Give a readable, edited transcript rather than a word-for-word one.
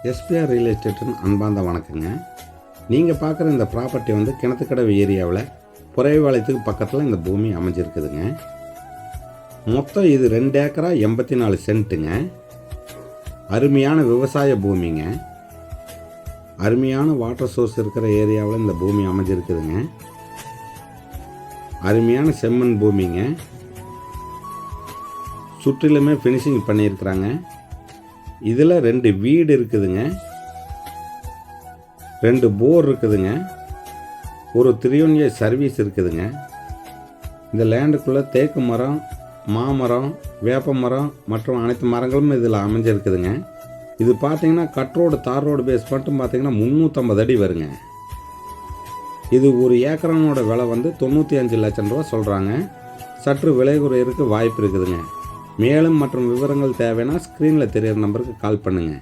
SPR real எஸ்டேட்டின் அன்பார்ந்த வணக்கங்க. நீங்கள் பார்க்குற இந்த ப்ராப்பர்ட்டி வந்து கிணத்துக்கடவு ஏரியாவில் புறைவாளையத்துக்கு பக்கத்தில் இந்த பூமி அமைஞ்சிருக்குதுங்க. மொத்தம் இது 2 ஏக்கரா 84 சென்ட்டுங்க. அருமையான விவசாய பூமிங்க. அருமையான வாட்டர் சோர்ஸ் இருக்கிற ஏரியாவில் இந்த பூமி அமைஞ்சிருக்குதுங்க. அருமையான செம்மண் பூமிங்க. சுற்றிலுமே ஃபினிஷிங் பண்ணியிருக்கிறாங்க. இதில் 2 வீடு இருக்குதுங்க, 2 போர் இருக்குதுங்க, ஒரு 3-1 சர்வீஸ் இருக்குதுங்க. இந்த லேண்டுக்குள்ளே தேக்கு மரம், மாமரம், வேப்ப மரம் மற்றும் அனைத்து மரங்களும் இதில் அமைஞ்சிருக்குதுங்க. இது பார்த்தீங்கன்னா கட் ரோடு தார் ரோடு பேஸ் மட்டும் பார்த்தீங்கன்னா 350 அடி வருங்க. இது ஒரு ஏக்கரனோட விலை வந்து 95 லட்சம் ரூபா சொல்கிறாங்க. சற்று விலை குறையிறதுக்கு வாய்ப்பு இருக்குதுங்க. மேலும் மற்றும் விவரங்கள் தேவைன்னா ஸ்க்ரீனில் தெரியிற நம்பருக்கு கால் பண்ணுங்கள்.